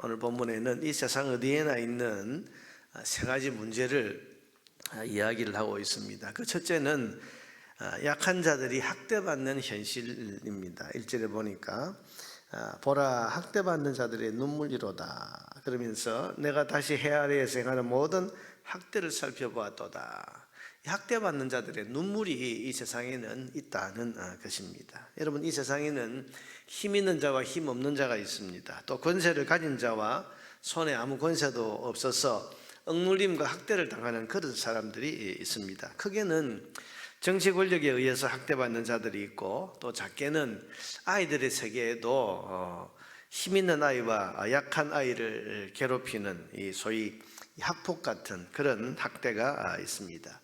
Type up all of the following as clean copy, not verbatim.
오늘 본문에는 이 세상 어디에나 있는 세 가지 문제를 이야기를 하고 있습니다. 그 첫째는 약한 자들이 학대받는 현실입니다. 1절에 보니까 보라, 학대받는 자들의 눈물이로다 그러면서 내가 다시 해 아래에서 행하는 모든 학대를 살펴보았도다. 학대받는 자들의 눈물이 이 세상에는 있다는 것입니다. 여러분, 이 세상에는 힘 있는 자와 힘 없는 자가 있습니다. 또 권세를 가진 자와 손에 아무 권세도 없어서 억눌림과 학대를 당하는 그런 사람들이 있습니다. 크게는 정치 권력에 의해서 학대받는 자들이 있고, 또 작게는 아이들의 세계에도 힘 있는 아이와 약한 아이를 괴롭히는 이 소위 학폭 같은 그런 학대가 있습니다.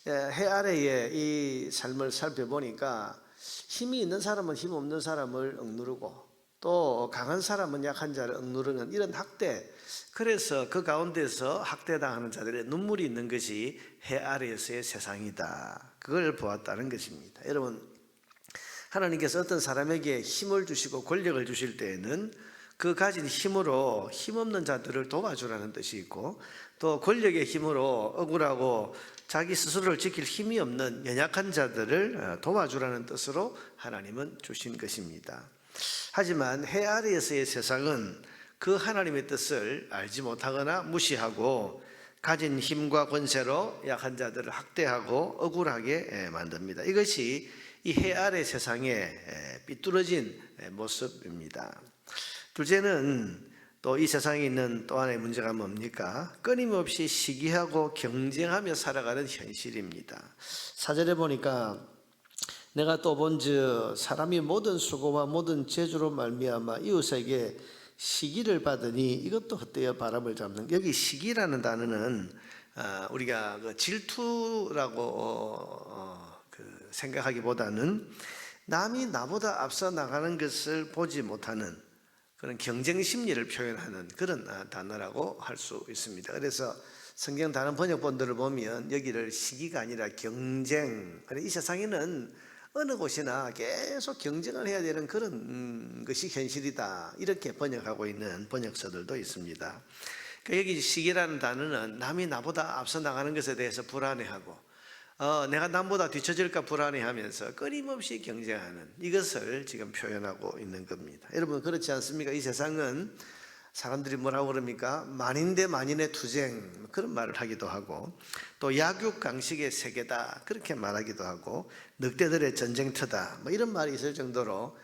해 아래의 이 삶을 살펴보니까 힘이 있는 사람은 힘 없는 사람을 억누르고, 또 강한 사람은 약한 자를 억누르는 이런 학대, 그래서 그 가운데서 학대당하는 자들의 눈물이 있는 것이 해 아래에서의 세상이다, 그걸 보았다는 것입니다. 여러분, 하나님께서 어떤 사람에게 힘을 주시고 권력을 주실 때에는 그 가진 힘으로 힘없는 자들을 도와주라는 뜻이 있고, 또 권력의 힘으로 억울하고 자기 스스로를 지킬 힘이 없는 연약한 자들을 도와주라는 뜻으로 하나님은 주신 것입니다. 하지만 해 아래에서의 세상은 그 하나님의 뜻을 알지 못하거나 무시하고 가진 힘과 권세로 약한 자들을 학대하고 억울하게 만듭니다. 이것이 이 해 아래 세상의 삐뚤어진 모습입니다. 둘째는 또 이 세상에 있는 또 하나의 문제가 뭡니까? 끊임없이 시기하고 경쟁하며 살아가는 현실입니다. 4절에 보니까 내가 또 본즉 사람이 모든 수고와 모든 재주로 말미암아 이웃에게 시기를 받으니 이것도 헛되어 바람을 잡는, 여기 시기라는 단어는 우리가 그 질투라고 생각하기보다는 남이 나보다 앞서 나가는 것을 보지 못하는 그런 경쟁 심리를 표현하는 그런 단어라고 할 수 있습니다. 그래서 성경 다른 번역본들을 보면 여기를 시기가 아니라 경쟁, 이 세상에는 어느 곳이나 계속 경쟁을 해야 되는 그런 것이 현실이다, 이렇게 번역하고 있는 번역서들도 있습니다. 그러니까 여기 시기라는 단어는 남이 나보다 앞서 나가는 것에 대해서 불안해하고 내가 남보다 뒤처질까 불안해하면서 끊임없이 경쟁하는 이것을 지금 표현하고 있는 겁니다. 여러분, 그렇지 않습니까? 이 세상은 사람들이 뭐라고 그럽니까? 만인 대 만인의 투쟁, 그런 말을 하기도 하고, 또 약육강식의 세계다, 그렇게 말하기도 하고, 늑대들의 전쟁터다, 이런 말이 있을 정도로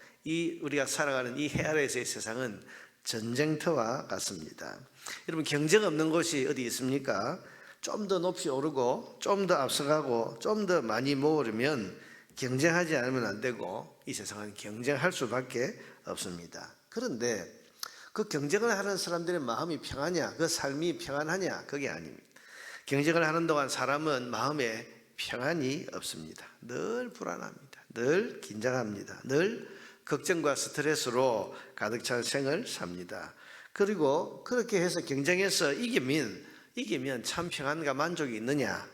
우리가 살아가는 이 해 아래에서의 세상은 전쟁터와 같습니다. 여러분, 경쟁 없는 곳이 어디 있습니까? 좀 더 높이 오르고 좀 더 앞서가고 좀 더 많이 모으려면 경쟁하지 않으면 안 되고, 이 세상은 경쟁할 수밖에 없습니다. 그런데 그 경쟁을 하는 사람들의 마음이 평하냐, 그 삶이 평안하냐, 그게 아닙니다. 경쟁을 하는 동안 사람은 마음에 평안이 없습니다. 늘 불안합니다. 늘 긴장합니다. 늘 걱정과 스트레스로 가득 찬 생을 삽니다. 그리고 그렇게 해서 경쟁해서 이기면 참 평안과 만족이 있느냐?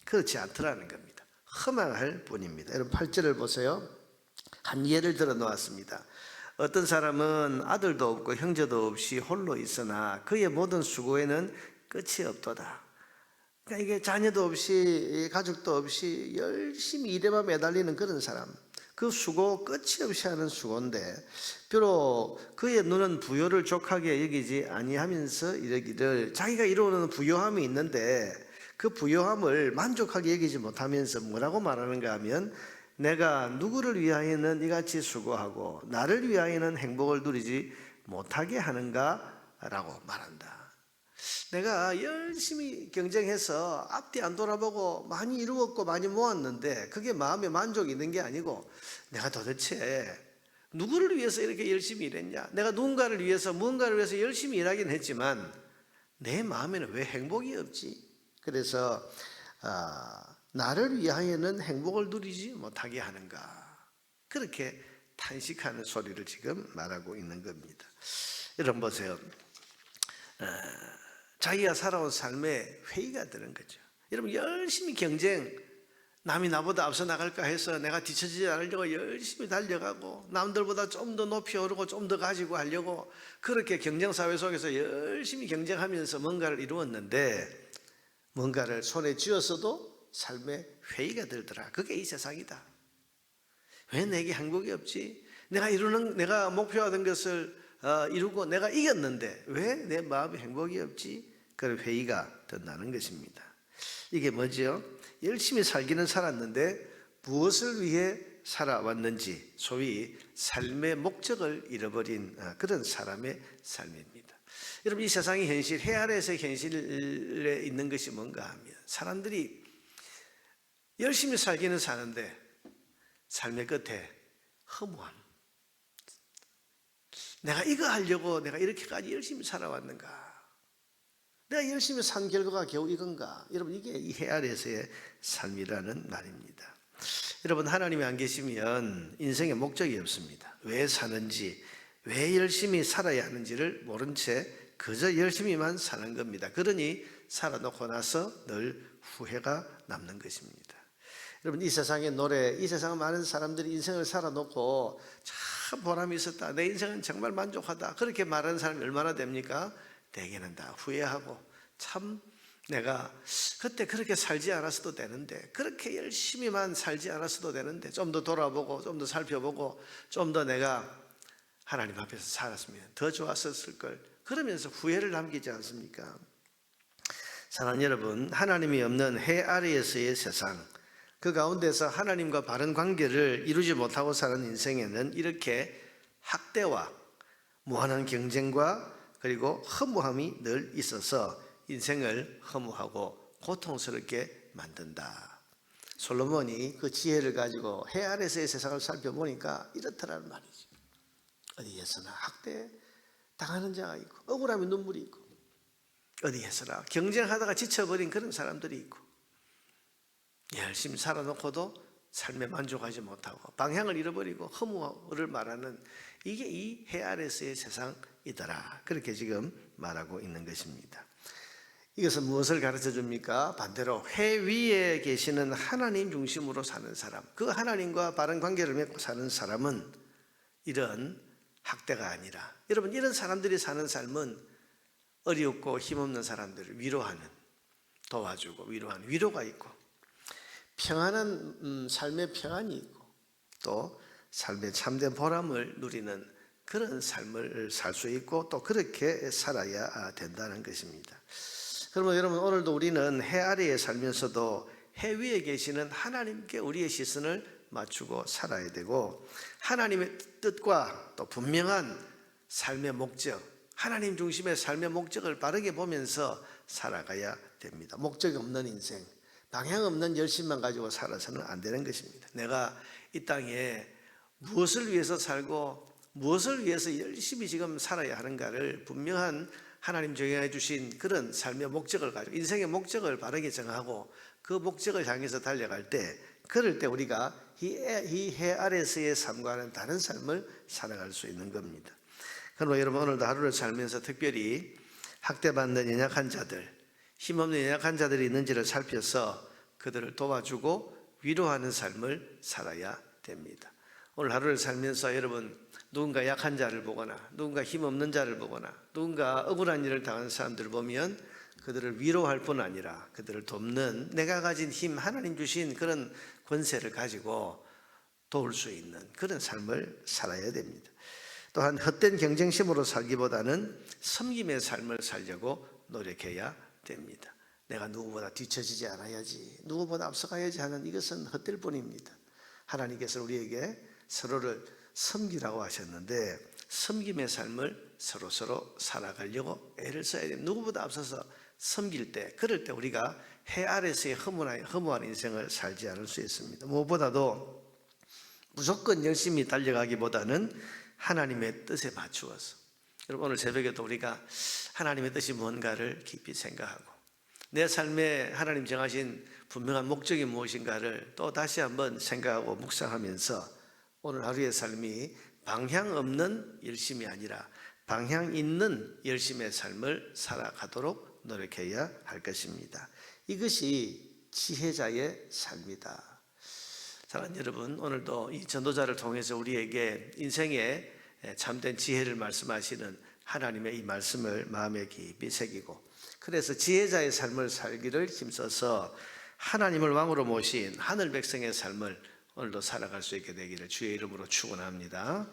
그렇지 않더라는 겁니다. 허망할 뿐입니다. 여러분, 8절을 보세요. 한 예를 들어 놓았습니다. 어떤 사람은 아들도 없고 형제도 없이 홀로 있으나 그의 모든 수고에는 끝이 없도다. 그러니까 이게 자녀도 없이 가족도 없이 열심히 일에만 매달리는 그런 사람, 그 수고 끝이 없이 하는 수고인데, 비록 그의 눈은 부요를 족하게 여기지 아니하면서 이르기를, 자기가 이루는 부요함이 있는데 그 부요함을 만족하게 여기지 못하면서 뭐라고 말하는가 하면, 내가 누구를 위하여는 이같이 수고하고 나를 위하여는 행복을 누리지 못하게 하는가 라고 말한다. 내가 열심히 경쟁해서 앞뒤 안 돌아보고 많이 이루었고 많이 모았는데 그게 마음에 만족이 있는 게 아니고, 내가 도대체 누구를 위해서 이렇게 열심히 일했냐? 내가 누군가를 위해서 무언가를 위해서 열심히 일하긴 했지만 내 마음에는 왜 행복이 없지? 그래서 나를 위하여는 행복을 누리지 못하게 하는가, 그렇게 탄식하는 소리를 지금 말하고 있는 겁니다. 여러분 보세요. 자기가 살아온 삶에 회의가 드는 거죠. 여러분, 열심히 경쟁, 남이 나보다 앞서 나갈까 해서 내가 뒤처지지 않으려고 열심히 달려가고 남들보다 좀 더 높이 오르고 좀 더 가지고 하려고 그렇게 경쟁사회 속에서 열심히 경쟁하면서 뭔가를 이루었는데 뭔가를 손에 쥐었어도 삶에 회의가 들더라. 그게 이 세상이다. 왜 내게 행복이 없지? 내가 목표하던 것을 이루고 내가 이겼는데 왜 내 마음에 행복이 없지? 그런 회의가 든다는 것입니다. 이게 뭐죠? 열심히 살기는 살았는데 무엇을 위해 살아왔는지 소위 삶의 목적을 잃어버린 그런 사람의 삶입니다. 여러분, 이 세상의 현실, 해 아래에서의 현실에 있는 것이 뭔가 하면 사람들이 열심히 살기는 사는데 삶의 끝에 허무함. 내가 이거 하려고 내가 이렇게까지 열심히 살아왔는가? 내가 열심히 산 결과가 겨우 이건가? 여러분, 이게 이 해 아래에서의 삶이라는 말입니다. 여러분, 하나님이 안 계시면 인생에 목적이 없습니다. 왜 사는지, 왜 열심히 살아야 하는지를 모른 채 그저 열심히만 사는 겁니다. 그러니 살아놓고 나서 늘 후회가 남는 것입니다. 여러분, 이 세상의 노래, 이 세상 많은 사람들이 인생을 살아놓고 참 보람이 있었다, 내 인생은 정말 만족하다, 그렇게 말하는 사람이 얼마나 됩니까? 대개는 다 후회하고 참 내가 그때 그렇게 살지 않았어도 되는데, 그렇게 열심히만 살지 않았어도 되는데, 좀 더 돌아보고 좀 더 살펴보고 좀 더 내가 하나님 앞에서 살았으면 더 좋았었을 걸, 그러면서 후회를 남기지 않습니까? 사랑하는 여러분, 하나님이 없는 해 아래에서의 세상, 그 가운데서 하나님과 바른 관계를 이루지 못하고 사는 인생에는 이렇게 학대와 무한한 경쟁과 그리고 허무함이 늘 있어서 인생을 허무하고 고통스럽게 만든다. 솔로몬이 그 지혜를 가지고 해 아래서의 세상을 살펴보니까 이렇더라는 말이죠. 어디에서나 학대 당하는 자가 있고, 억울함에 눈물이 있고, 어디에서나 경쟁하다가 지쳐버린 그런 사람들이 있고, 열심히 살아놓고도 삶에 만족하지 못하고 방향을 잃어버리고 허무를 말하는, 이게 이 해 아래서의 세상이더라. 그렇게 지금 말하고 있는 것입니다. 이것은 무엇을 가르쳐 줍니까? 반대로 해 위에 계시는 하나님 중심으로 사는 사람, 그 하나님과 바른 관계를 맺고 사는 사람은 이런 학대가 아니라, 여러분, 이런 사람들이 사는 삶은 어렵고 힘없는 사람들을 위로하는, 도와주고 위로하는 위로가 있고, 평안한 삶의 평안이 있고, 또 삶의 참된 보람을 누리는 그런 삶을 살 수 있고, 또 그렇게 살아야 된다는 것입니다. 그러면 여러분, 오늘도 우리는 해 아래에 살면서도 해 위에 계시는 하나님께 우리의 시선을 맞추고 살아야 되고, 하나님의 뜻과 또 분명한 삶의 목적, 하나님 중심의 삶의 목적을 바르게 보면서 살아가야 됩니다. 목적이 없는 인생, 방향 없는 열심만 가지고 살아서는 안 되는 것입니다. 내가 이 땅에 무엇을 위해서 살고 무엇을 위해서 열심히 지금 살아야 하는가를 분명한 하나님 정해 주신 그런 삶의 목적을 가지고 인생의 목적을 바르게 정하고 그 목적을 향해서 달려갈 때, 그럴 때 우리가 이 해 아래서의 삶과는 다른 삶을 살아갈 수 있는 겁니다. 그러므로 여러분, 오늘도 하루를 살면서 특별히 학대받는 연약한 자들, 힘없는 연약한 자들이 있는지를 살펴서 그들을 도와주고 위로하는 삶을 살아야 됩니다. 오늘 하루를 살면서 여러분, 누군가 약한 자를 보거나 누군가 힘없는 자를 보거나 누군가 억울한 일을 당하는 사람들을 보면 그들을 위로할 뿐 아니라 그들을 돕는, 내가 가진 힘, 하나님 주신 그런 권세를 가지고 도울 수 있는 그런 삶을 살아야 됩니다. 또한 헛된 경쟁심으로 살기보다는 섬김의 삶을 살려고 노력해야 됩니다. 내가 누구보다 뒤처지지 않아야지, 누구보다 앞서가야지 하는 이것은 헛될 뿐입니다. 하나님께서 우리에게 서로를 섬기라고 하셨는데, 섬김의 삶을 서로 살아가려고 애를 써야 됩니다. 누구보다 앞서서 섬길 때, 그럴 때 우리가 해 아래서의 허무한 인생을 살지 않을 수 있습니다. 무엇보다도 무조건 열심히 달려가기보다는 하나님의 뜻에 맞추어서, 여러분, 오늘 새벽에도 우리가 하나님의 뜻이 뭔가를 깊이 생각하고 내 삶에 하나님 정하신 분명한 목적이 무엇인가를 또 다시 한번 생각하고 묵상하면서 오늘 하루의 삶이 방향 없는 열심이 아니라 방향 있는 열심의 삶을 살아가도록 노력해야 할 것입니다. 이것이 지혜자의 삶이다. 사랑하는 여러분, 오늘도 이 전도자를 통해서 우리에게 인생의 참된 지혜를 말씀하시는 하나님의 이 말씀을 마음에 깊이 새기고, 그래서 지혜자의 삶을 살기를 힘써서 하나님을 왕으로 모신 하늘 백성의 삶을 오늘도 살아갈 수 있게 되기를 주의 이름으로 축원합니다.